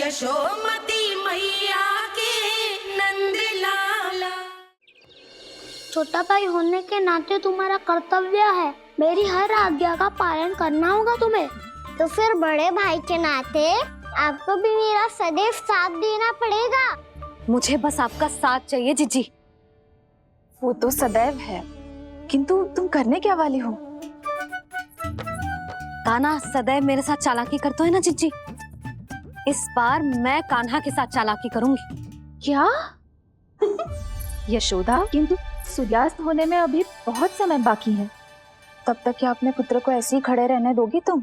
यशोमती मैया के नंद लाला। छोटा भाई होने के नाते तुम्हारा कर्तव्य है, मेरी हर आज्ञा का पालन करना होगा तुम्हें। तो फिर बड़े भाई के नाते आपको भी मेरा सदैव साथ देना पड़ेगा। मुझे बस आपका साथ चाहिए जीजी। वो तो सदैव है, किंतु तुम करने क्या वाली हो? कान्हा सदैव मेरे साथ चालाकी करते है ना जीजी, इस बार मैं कान्हा के साथ चालाकी करूंगी। क्या? यशोदा, किंतु सूर्यास्त होने में अभी बहुत समय बाकी है, तब तक क्या अपने पुत्र को ऐसे ही खड़े रहने दोगी तुम?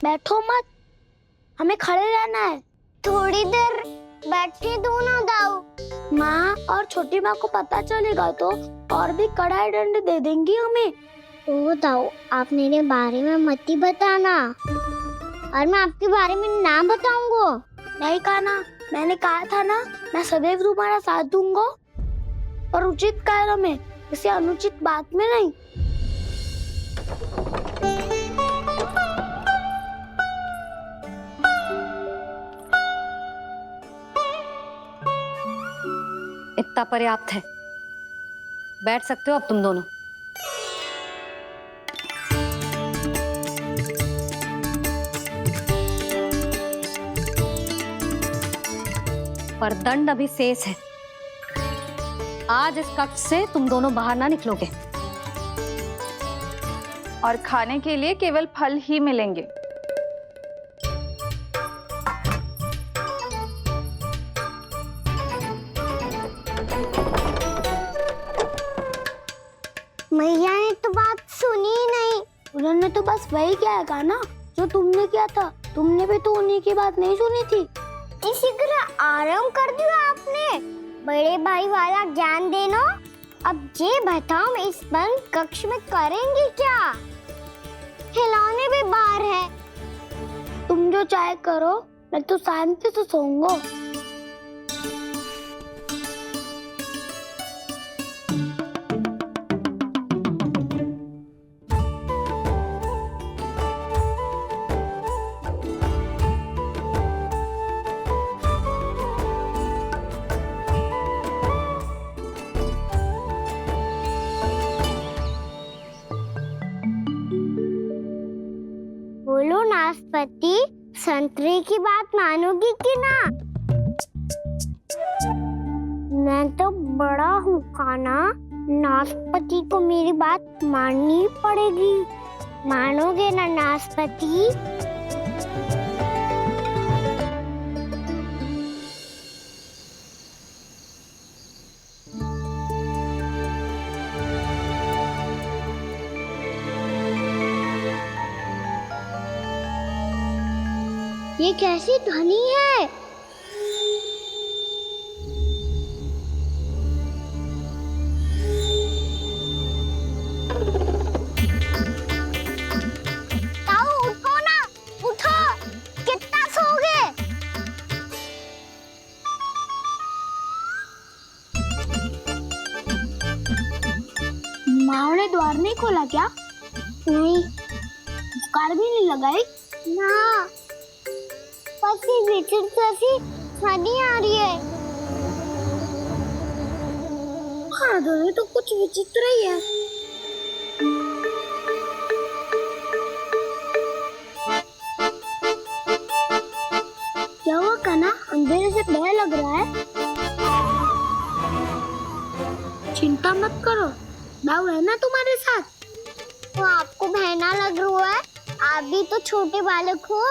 बैठो मत, हमें खड़े रहना है। थोड़ी देर बैठे दो ना दाऊ। माँ और छोटी माँ को पता चलेगा तो और भी कड़ा दंड दे देंगी हमें। ओ दाऊ, आप मेरे बारे में मत ही बताना, और मैं आपके बारे में ना बताऊंगा। नहीं कान्हा, मैंने कहा था ना, मैं सदैव तुम्हारा साथ दूंगा, और उचित कार्य में, किसी अनुचित बात में नहीं। इतना पर्याप्त है, बैठ सकते हो अब तुम दोनों। पर दंड अभी शेष है। आज इस कक्ष से तुम दोनों बाहर ना निकलोगे, और खाने के लिए केवल फल ही मिलेंगे। मैया ने तो बात सुनी ही नहीं। उन्होंने तो बस वही किया है ना जो तुमने किया था। तुमने भी तो उन्हीं की बात नहीं सुनी थी। शीघ्र आराम कर दिया आपने। बड़े भाई वाला ज्ञान देना। अब ये बताओ, मैं इस बंद कक्ष में करेंगे क्या? खिलौने भी बाहर है। तुम जो चाहे करो, मैं तो शांति से सोऊंगा। बोलो नाशपाती, संतरे की बात मानोगी कि ना? मैं तो बड़ा हूँ कान्हा, नाशपाती को मेरी बात माननी पड़ेगी। मानोगे ना नाशपाती? ये कैसी ध्वनि है? ताऊ उठो ना, उठो, कितना सोओगे? माँ ने द्वार नहीं खोला क्या? नहीं। कार भी नहीं लगाई? ना, पसी विचित्र सी ध्वनि आ रही है। हाँ, ध्वनि तो कुछ विचित्र ही है। क्या हुआ कान्हा, अंधेरे से डर लग रहा है? चिंता मत करो, दाऊ है ना तुम्हारे साथ। तो आपको बहना लग रहा है, आप भी तो छोटे बालक हो।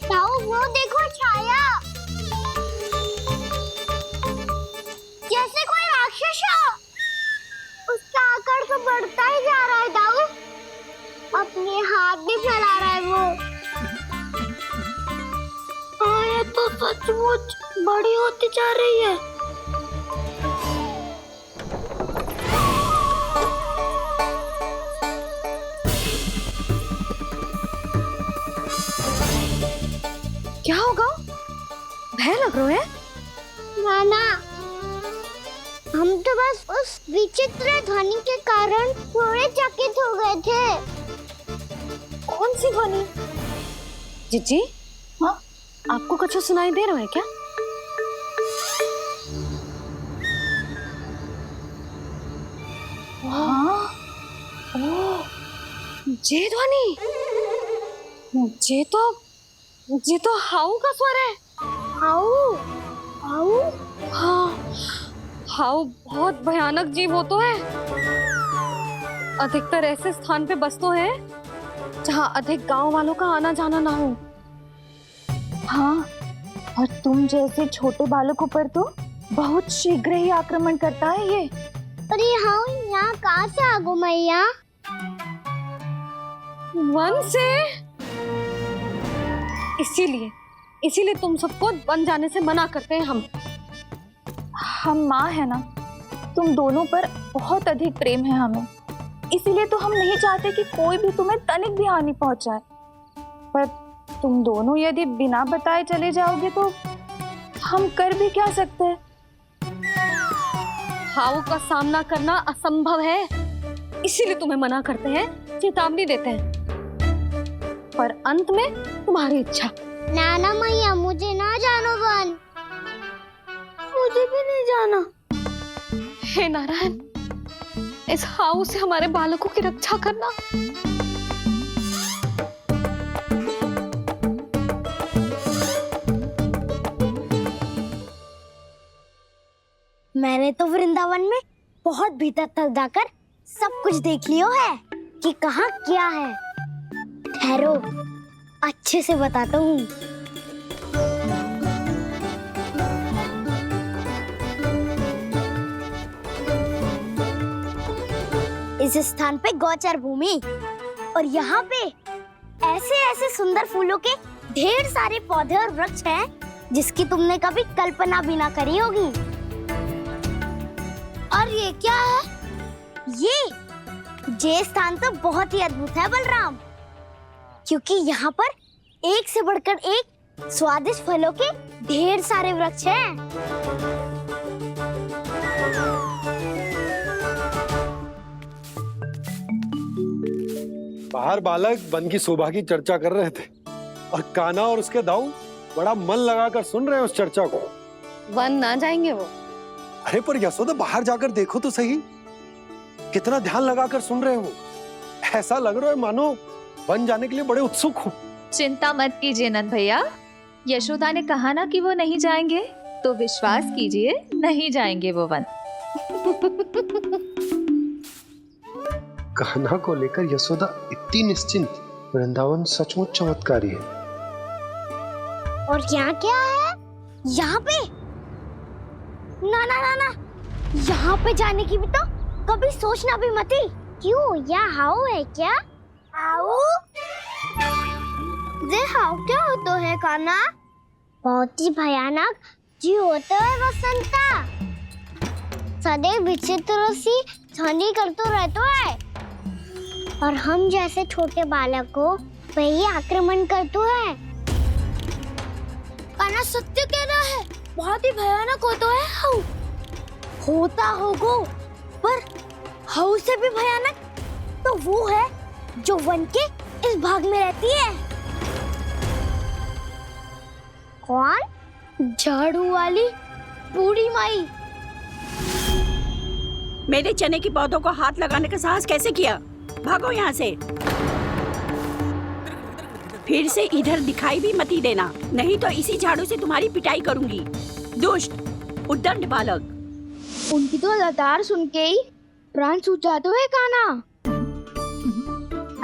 ताऊ वो देखो छाया, जैसे कोई राक्षस हो। उसका आकार तो बढ़ता ही जा रहा है दाऊ, अपने हाथ भी फैला रहा है वो। हाँ, ये तो सचमुच बड़ी होती जा रही है। क्या होगा? भय लग रहा है? नाना, हम तो बस उस विचित्र ध्वनि के कारण थोड़े चकित हो गए थे। कौन सी ध्वनि? जीजी, हाँ? आपको कुछ सुनाई दे रहा है क्या? हाँ। ओह, ये ध्वनि, ये तो हाउ का स्वर है। हाउ, हाउ, हाँ, हाउ बहुत भयानक जीव हो तो है। अधिकतर ऐसे स्थान पे बसते हैं जहाँ अधिक गांव वालों का आना जाना ना हो। हाँ, और तुम जैसे छोटे बालकों पर तो बहुत शीघ्र ही आक्रमण करता है ये। पर ये हाउ यहाँ कहाँ से आ गो मैया? वन से। इसीलिए तुम सबको वन जाने से मना करते हैं हम माँ है ना, तुम दोनों पर बहुत अधिक प्रेम है हमें, इसीलिए तो हम नहीं चाहते कि कोई भी तुम्हें तनिक भी हानि पहुंचाए। पर तुम दोनों यदि बिना बताए चले जाओगे तो हम कर भी क्या सकते हैं? हाउ का सामना करना असंभव है, इसीलिए तुम्हें मना करते हैं, चेतावनी देते हैं। पर अंत में तुम्हारी इच्छा। नाना मैया, मुझे ना जानो वन। मुझे भी नहीं जाना। हे नारायण, इस हाउ से हमारे बालकों की रक्षा करना। मैंने तो वृंदावन में बहुत भीतर तक जाकर सब कुछ देख लियो है कि कहाँ क्या है। ठहरो, अच्छे से बताता हूँ। इस स्थान पे गोचर भूमि और यहाँ पे ऐसे ऐसे सुंदर फूलों के ढेर सारे पौधे और वृक्ष हैं जिसकी तुमने कभी कल्पना भी ना करी होगी। और ये क्या है? ये स्थान तो बहुत ही अद्भुत है बलराम, क्योंकि यहाँ पर एक से बढ़कर एक स्वादिष्ट फलों के ढेर सारे वृक्ष हैं। बाहर बालक वन की शोभा की चर्चा कर रहे थे और कान्हा और उसके दाऊ बड़ा मन लगाकर सुन रहे हैं उस चर्चा को। वन ना जाएंगे वो। अरे पर यशोदा, बाहर जाकर देखो तो सही, कितना ध्यान लगाकर सुन रहे हो। ऐसा लग रहा है मानो वन जाने के लिए बड़े उत्सुक हो। चिंता मत कीजिए नंद भैया, यशोदा ने कहा ना कि वो नहीं जाएंगे, तो विश्वास कीजिए नहीं जाएंगे वो वन। कान्हा को लेकर यशोदा इतनी निश्चिंत, वृंदावन सचमुच चमत्कारी है। और यहाँ क्या है? यहाँ पे ना ना ना ना, यहाँ पे जाने की भी तो कभी सोचना भी मत ही। क्यों, यहाँ हाउ है क्या? हाउ? ये हाउ क्या होता है कान्हा? बहुत ही भयानक जी होता है वसंता। सदैव विचित्र सी ध्वनि करते रहता है और हम जैसे छोटे बालक को वही आक्रमण करते हैं। कान्हा सत्य कह रहा है, बहुत ही भयानक होता है हाउ। होता होगो, पर हाउ से भी भयानक तो वो है जो वन के इस भाग में रहती है। कौन? झाड़ू वाली बूढ़ी माई। मेरे चने की पौधों को हाथ लगाने का साहस कैसे किया? भागो यहाँ से। फिर से इधर दिखाई भी मत ही देना, नहीं तो इसी झाड़ू से तुम्हारी पिटाई करूंगी। दुष्ट, उद्दंड बालक। उनकी तो लतार सुन के ही प्राण सूझ जाते हैं कान्हा।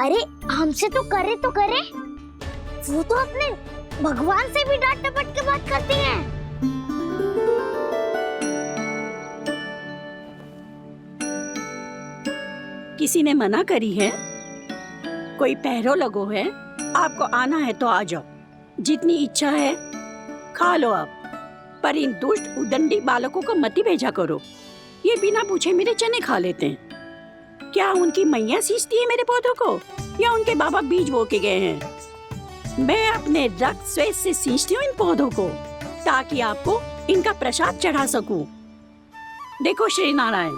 अरे हमसे तो करे, वो तो अपने भगवान से भी डांट डपट के बात करती हैं। किसी ने मना करी है? कोई पहरो लगो है? आपको आना है तो आ जाओ, जितनी इच्छा है खा लो आप। पर इन दुष्ट उदंडी बालकों को मत ही भेजा करो, ये बिना पूछे मेरे चने खा लेते हैं। क्या उनकी मैया सींचती है मेरे पौधों को, या उनके बाबा बीज बो के गए हैं? मैं अपने रक्त स्वेद से सींचती हूँ इन पौधों को, ताकि आपको इनका प्रसाद चढ़ा सकूं। देखो श्री नारायण,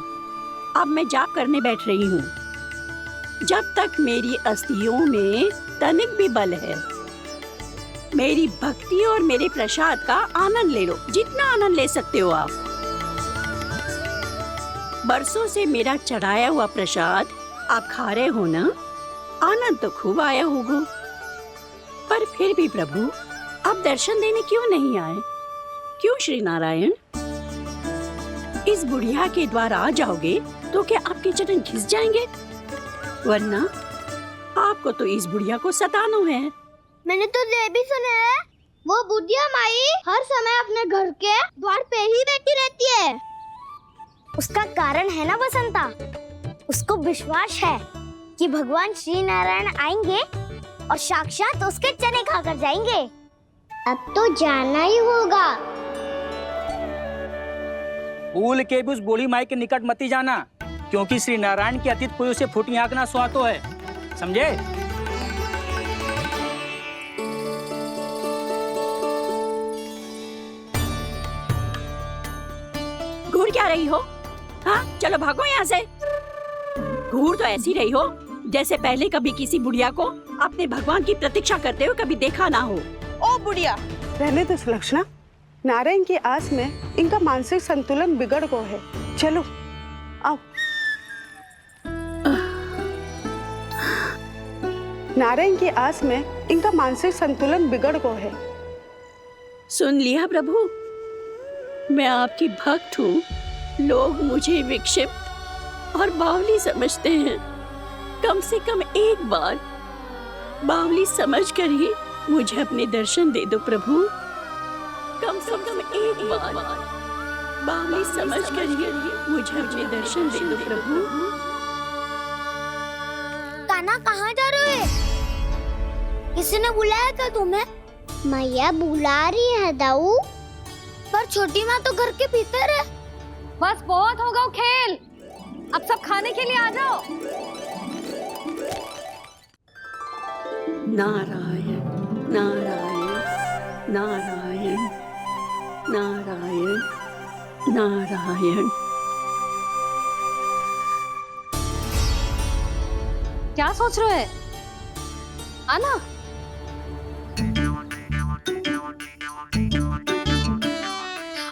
अब मैं जाप करने बैठ रही हूँ। जब तक मेरी अस्थियों में तनिक भी बल है, मेरी भक्ति और मेरे प्रसाद का आनंद ले लो, जितना आनंद ले सकते हो आप। बरसों से मेरा चढ़ाया हुआ प्रसाद आप खा रहे हो ना, आनंद तो खूब आया होगा। पर फिर भी प्रभु आप दर्शन देने क्यों नहीं आए? क्यों श्री नारायण? इस बुढ़िया के द्वार आ जाओगे तो क्या आपके चरण घिस जाएंगे? वरना आपको तो इस बुढ़िया को सताना है। मैंने तो ये भी सुना है, वो बुढ़िया माई हर समय अपने घर के द्वार पे ही बैठी रहती है। उसका कारण है ना बसंता, उसको विश्वास है कि भगवान श्री नारायण आएंगे और साक्षात उसके चने खाकर जाएंगे। अब तो जाना ही होगा। भूल के भी उस बूढ़ी माई के निकट मती जाना, क्योंकि श्री नारायण की अतीत कोई उसे फूटी आंख ना सुहातो है, समझे? घूर क्या रही हो? हाँ, चलो भागो यहाँ से। घूर तो ऐसी रही हो जैसे पहले कभी किसी बुढ़िया को अपने भगवान की प्रतीक्षा करते हुए कभी देखा ना हो। ओ बुढ़िया, रहने दो सुलक्षणा। नारायण की आस में इनका मानसिक संतुलन बिगड़ गया है। चलो आओ। नारायण की आस में इनका मानसिक संतुलन बिगड़ गया है। सुन लिया प्रभु, मैं आपकी भक्त हूँ। लोग मुझे विक्षिप्त और बावली समझते हैं। कम से कम एक बार बावली समझकर ही मुझे अपने दर्शन दे दो प्रभु। कम से कम एक बार बावली समझकर ही मुझे अपने दर्शन दे दो प्रभु। कान्हा कहाँ जा रहे हो? किसी ने बुलाया था तुम्हें? मैया बुला रही है दाऊ। पर छोटी माँ तो घर के भीतर है। बस बहुत हो गया खेल, अब सब खाने के लिए आ जाओ। नारायण नारायण नारायण नारायण नारायण। क्या सोच रहे हो? आना।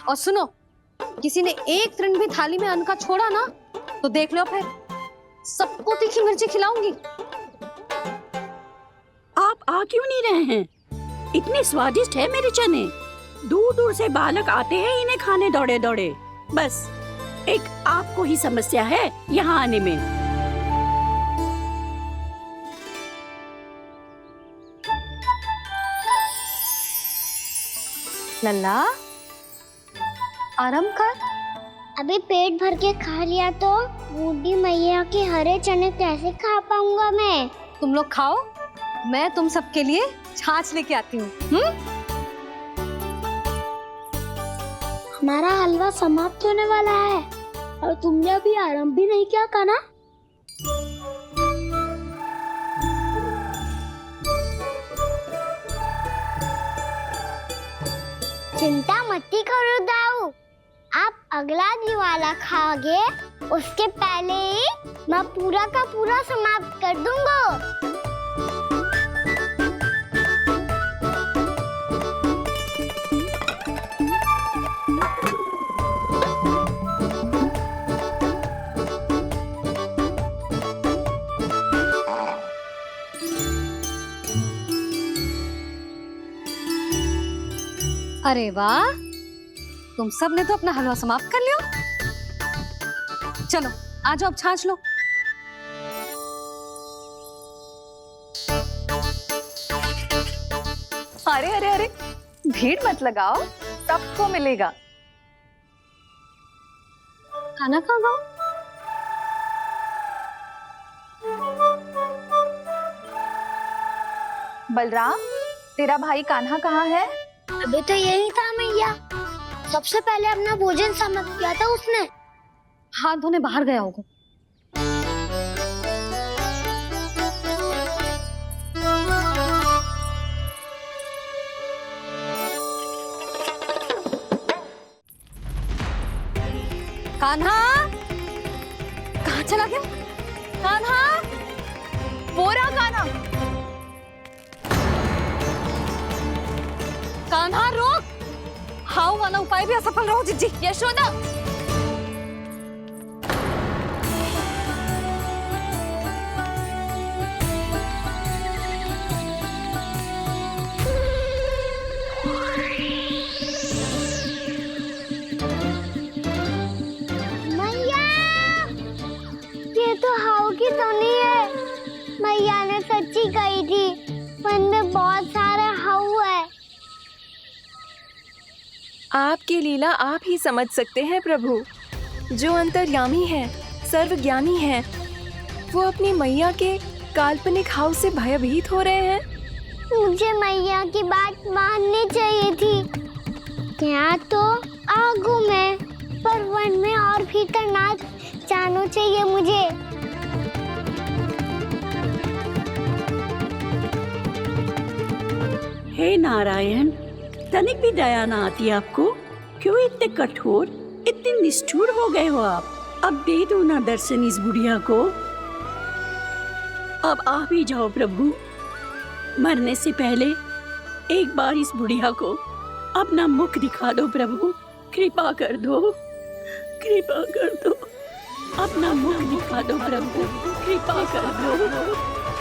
और सुनो, किसी ने एक तृण भी थाली में अन्न का छोड़ा ना तो देख लो, फिर सबको तीखी मिर्ची खिलाऊंगी। आप आ क्यों नहीं रहे हैं? इतने स्वादिष्ट है मेरे चने। दूर दूर से बालक आते हैं इन्हें खाने दौड़े दौड़े। बस एक आपको ही समस्या है यहाँ आने में। लल्ला, आराम कर। अभी पेट भर के खा लिया तो बूढ़ी मैया के हरे चने कैसे खा पाऊंगा मैं? तुम लोग खाओ, मैं तुम सबके लिए छाछ लेके आती हूँ। हमारा हलवा समाप्त होने वाला है और तुमने अभी आराम भी नहीं किया कान्हा। चिंता मत करो दाऊ, आप अगला दिवाला खाओगे उसके पहले ही मैं पूरा का पूरा समाप्त कर दूंगा। अरे वाह, तुम सब ने तो अपना हलवा समाप्त कर लिया। चलो आ जाओ, अब छाछ लो। अरे अरे अरे, भीड़ मत लगाओ, सबको मिलेगा। खाना खा गो। बलराम, तेरा भाई कान्हा कहाँ है? अभी तो यही था मैया, सबसे पहले अपना भोजन समाप्त किया था उसने। हाथ धोने बाहर गया होगा। कान्हा, कहाँ चला गया? कान्हा, वो रहा कान्हा। कान्हा रोक, हाउ वाला उपाय भी असफल रहो जिज्जी। यशोदा, मैया, ये तो हाउ की तो नहीं है। मैया ने सच्ची कही थी, वन में बहुत सारे हाउ है। आपकी लीला आप ही समझ सकते हैं प्रभु। जो अंतर्यामी है, सर्वज्ञानी है, वो अपनी मैया के काल्पनिक हाव से भयभीत हो रहे हैं। मुझे मैया की बात माननी चाहिए थी। यहाँ तो आगू में, पर वन में और भीतर ना जाना चाहिए मुझे। हे नारायण, तनिक भी दया ना आती आपको? क्यों इतने कठोर, इतने निष्ठुर हो गए हो आप? अब दे दो ना दर्शन इस बुढ़िया को। अब आ भी जाओ प्रभु। मरने से पहले एक बार इस बुढ़िया को अपना मुख दिखा दो प्रभु। कृपा कर दो, कृपा कर दो। अपना मुख दिखा दो प्रभु, कृपा कर दो,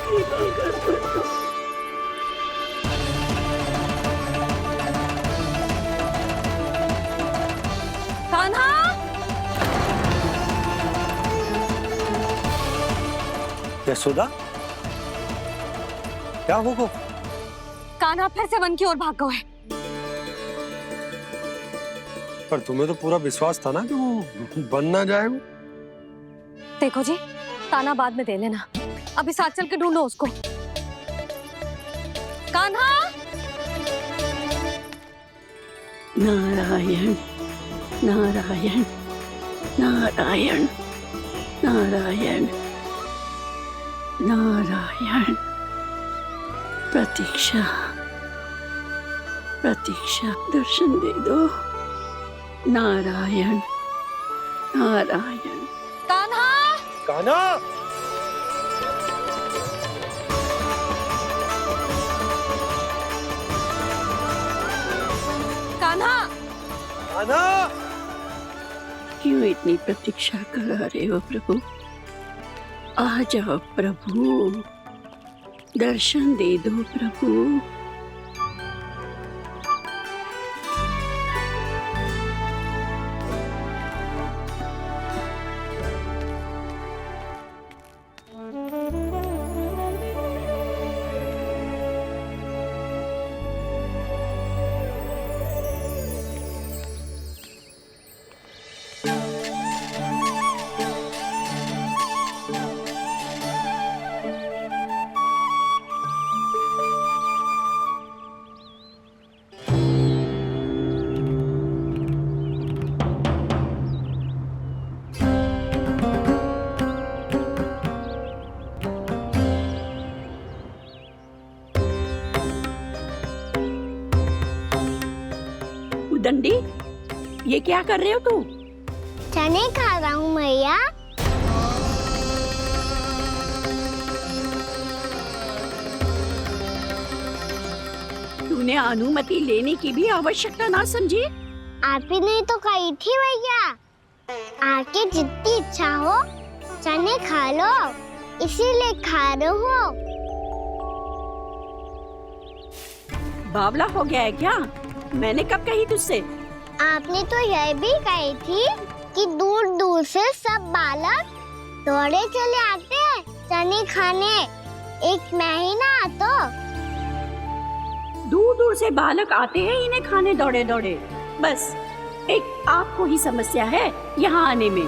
कृपा कर दो। कान्हा, यशोदा, क्या होगा? कान्हा फिर से वन की ओर भाग गए। पर तुम्हें तो पूरा विश्वास था ना कि वो बन ना जाए। वो देखो जी, ताना बाद में दे लेना, अभी साथ चल के ढूंढो उसको। कान्हा, नारायण नारायण नारायण नारायण नारायण। प्रतीक्षा प्रतीक्षा, दर्शन दे दो। नारायण नारायण। कान्हा, कान्हा, कान्हा, कान्हा। क्यों इतनी प्रतीक्षा करा रहे हो प्रभु? आ जाओ प्रभु, दर्शन दे दो प्रभु। दंडी, ये क्या कर रहे हो तू? चने खा रहा हूँ मैया। तूने अनुमति लेने की भी आवश्यकता ना समझी? आप ही ने तो कही थी भैया, आके जितनी इच्छा हो चने खा लो, इसीलिए खा रहे हो। बावला हो गया है क्या? मैंने कब कही तुझसे? आपने तो यह भी कही थी कि दूर दूर से सब बालक दौड़े चले आते हैं चने खाने, एक महीना तो। दूर दूर से बालक आते हैं इन्हें खाने दौड़े दौड़े। बस एक आपको ही समस्या है यहाँ आने में।